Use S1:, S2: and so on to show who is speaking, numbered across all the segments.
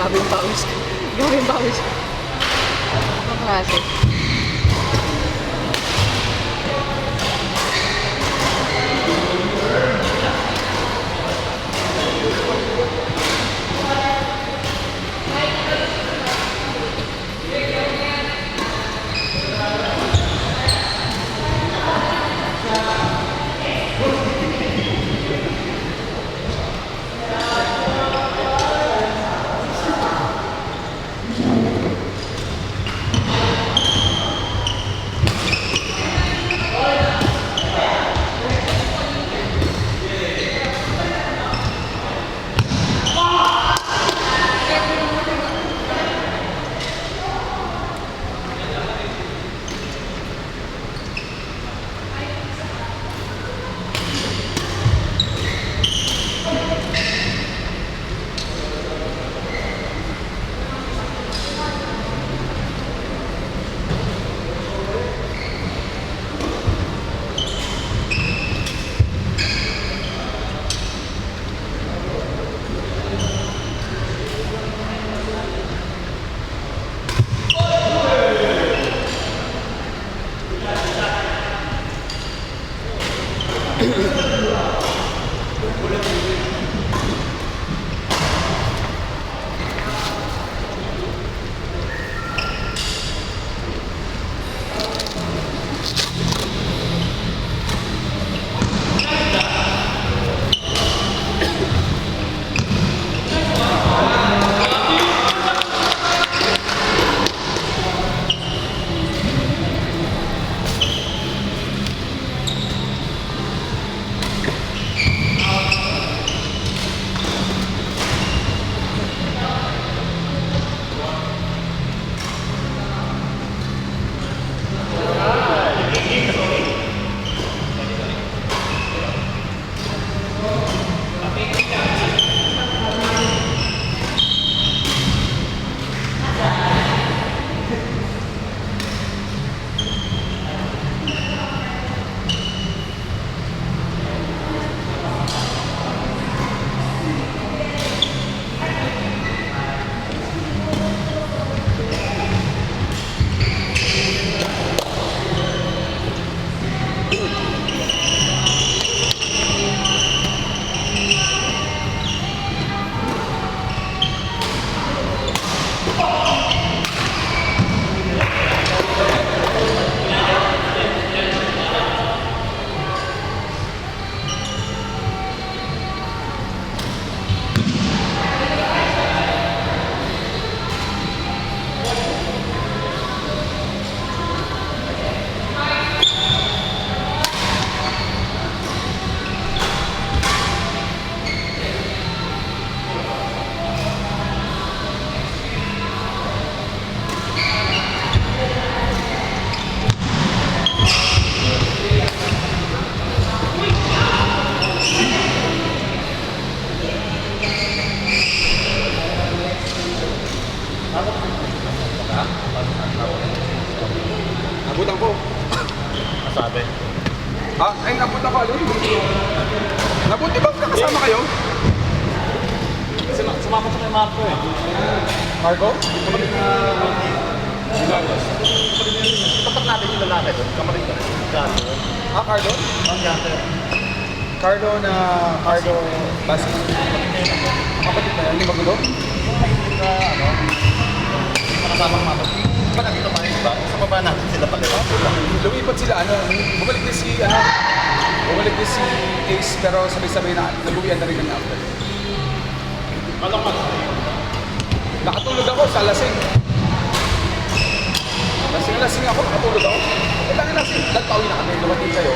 S1: Grabe yung pawis. Grabe yung pawis. Ang klase.
S2: Nabutan ko.
S3: Masabi.
S2: Ay, nabutan ko. Alin? Nabuti ba kasama kayo?
S3: Sumakot sa may Marco eh.
S2: Marco?
S3: Tapat natin yung lalaki doon. Kamarin ka. Carlo.
S2: Carlo?
S3: Ang yate.
S2: Carlo Basi. Kapatid na yan, hindi magulo?
S3: Nakasama ka mga. Ba nandito pa rin ba? Sa baba natin sila pala.
S2: Lumipat sila, bumalik din si Ace, pero sabay-sabay na, nabuwian na rin kami after.
S3: Malakad.
S2: Nakatulog ako sa lasing. Lasing ako, nakatulog ako. Kailangan lasing, nagpauwi na kami, dumating kayo.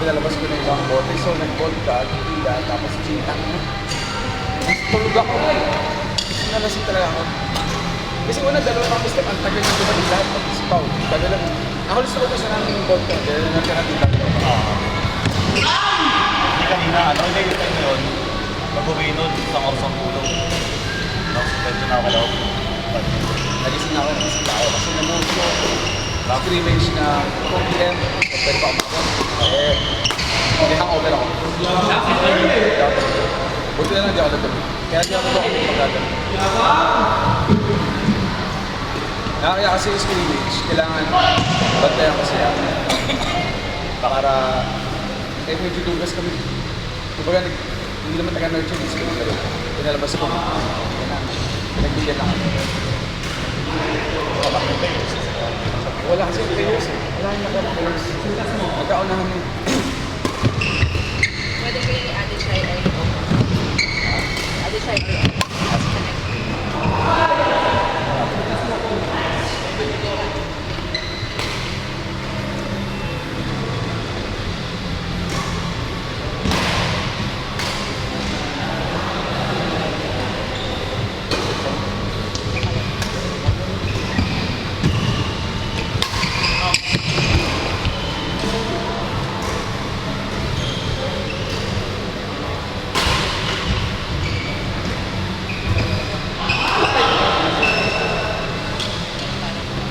S2: Pinalabas ko na ibang bote, so nag-vodka, tequila, tapos gin. Tulog ako. Kasi nalasing talaga ako. Kasi una, dalawang step, ang tagal yung dumating lahat mag-ispaw. Tagal lang. Ako gusto ko sa namin yung vodka, dahil nagkanating tayo.
S3: Hindi kanina, hindi yung time na yun. Mag-uwi nun, isang oras ang tulog. Medyo na ako daw.
S2: Nagising ako kasi namulit ko scrimmage na 4 p.m. Pwede pa ako. Hindi hangover ako. Buti na lang di ako nagdami. Kaya di ako ako magdadami. Kaya kasi yung scrimmage, kailangan bantayan kasi yan. Para, medyo dugas kami. Kumbaga, hindi naman taga-nurture yung scrimmage kayo. Pinalabas ko. Nagbigyan lang kami. Wala kasi yung players eh. Wala yung naka-players. Magkaunahan mo.
S1: Pwede ko yung added try oil. Added try oil.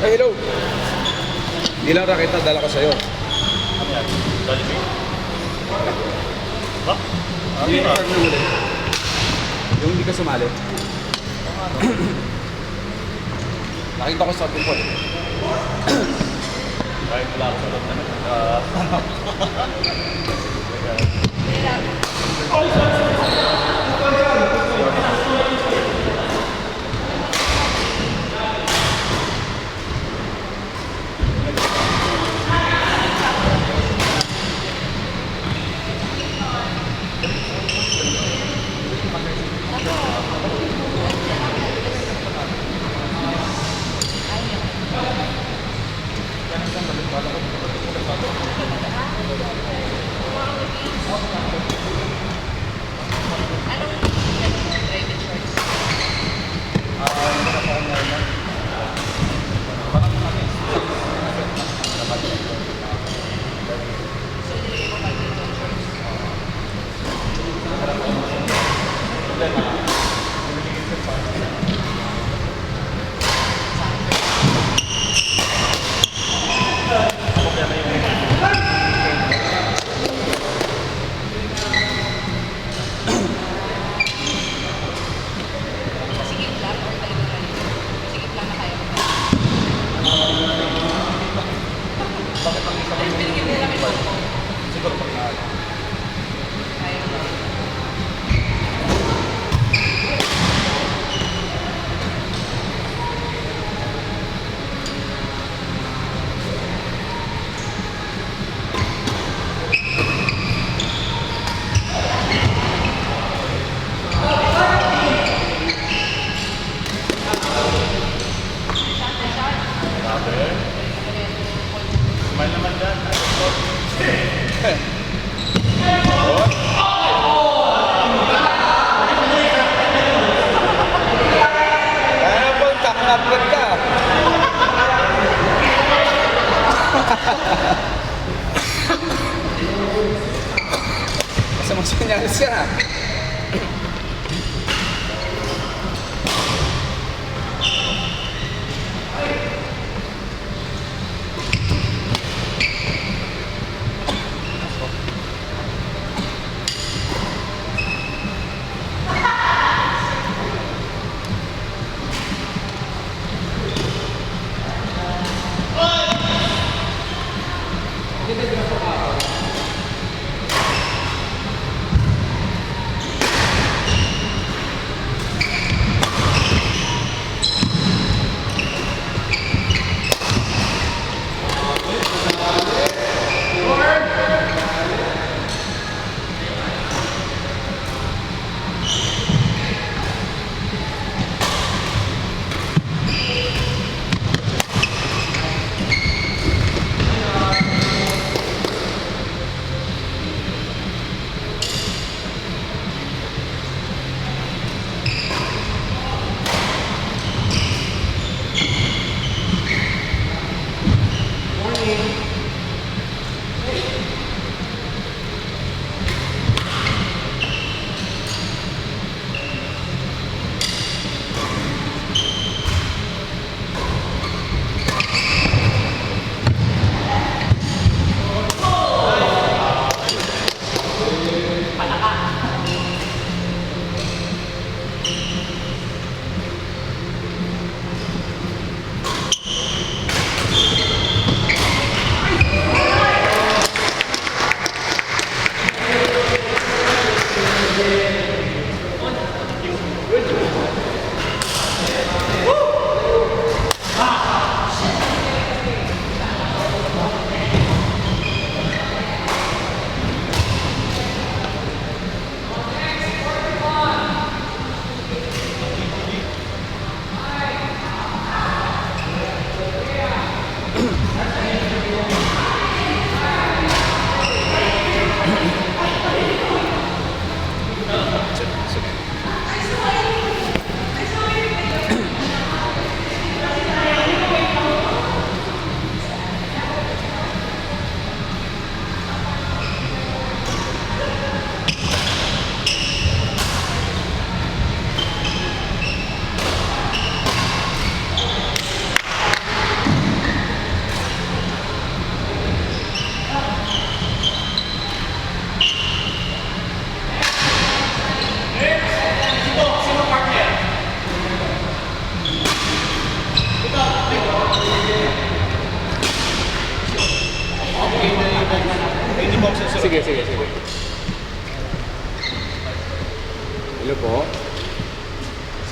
S2: Ay, hello! Hindi lang rakita, dala ko sa'yo.
S3: Ano yan? Jollibee? Ba? Ano
S2: Yung
S3: yun?
S2: card na huli. Yung hindi ka sumali. Nakita ko sa atin po eh.
S3: Kahit wala ako sa loob na
S1: Private shorts. So, nilagay ko badminton shorts. Masigit lang or talagang ano? Masigit lang na kaya mo. Ay, binigyan nila kami po.
S3: Siguro pag na
S1: Kaya mo.
S3: grabe. Smile naman dyan.
S2: Kaya po, kakapag ka. Basta magsinyalis ka na.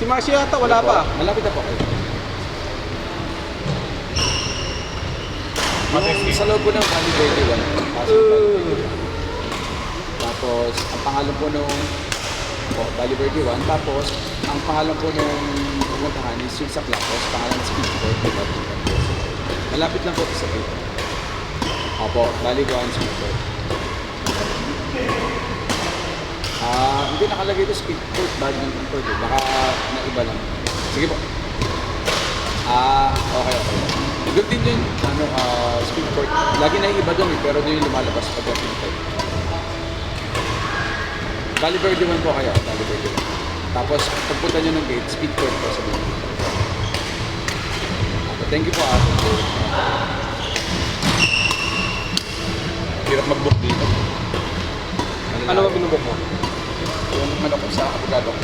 S4: Si Marcio yata, wala pa.
S2: Malapit na po kayo.
S3: Mabesti.
S2: Yung sa loob po ng Valley Verde 1. Tapos, ang pangalan po nung Valley Verde 1. Tapos, ang pangalan po nung pumuntahan is yung sa Clapos. Pangalan ng Speedport. Diba? Malapit lang po sa kayo. Opo, Valley 1, Speedport. Hindi nakalagay ito Speedport, Badminton. Baka naiba lang. Sige po. Okay. Good din yun, Speedport. Lagi na iba doon pero doon yung lumalabas pagdating tayo. Valley Verde 1 po kayo, Valley Verde 1. Tapos, pagpunta nyo ng gate, Speedport po sa buong. Thank you po, Hirap mag-book dito.
S4: Ano ba binubok mo?
S2: Yung manok ko sa abogado ko.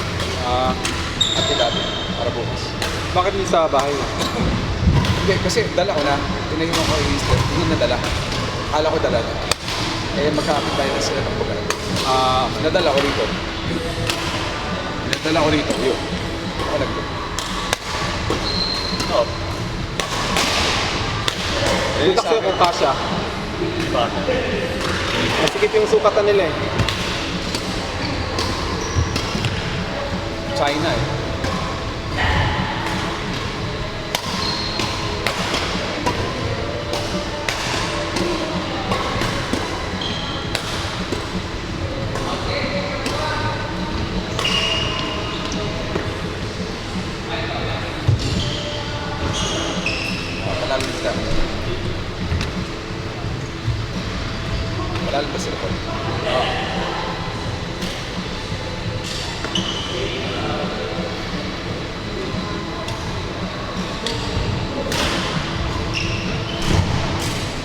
S2: Abogado, para bukas.
S4: Bakit hindi sa bahay?
S2: Hindi, kasi dala ko na. Tinayin ko yung Easter. Hindi nadala. Akala ko dala na. Eh, magkakapit tayo na sila ng abogado. Nadala ko rito. Nadala ko rito. Yun. Ako nag-book.
S3: Stop.
S4: Hindi kasi kung kasya.
S3: Diba?
S4: Masikip yung sukatan nila eh.
S2: China eh. Malalim sila. Malalim ba sila po?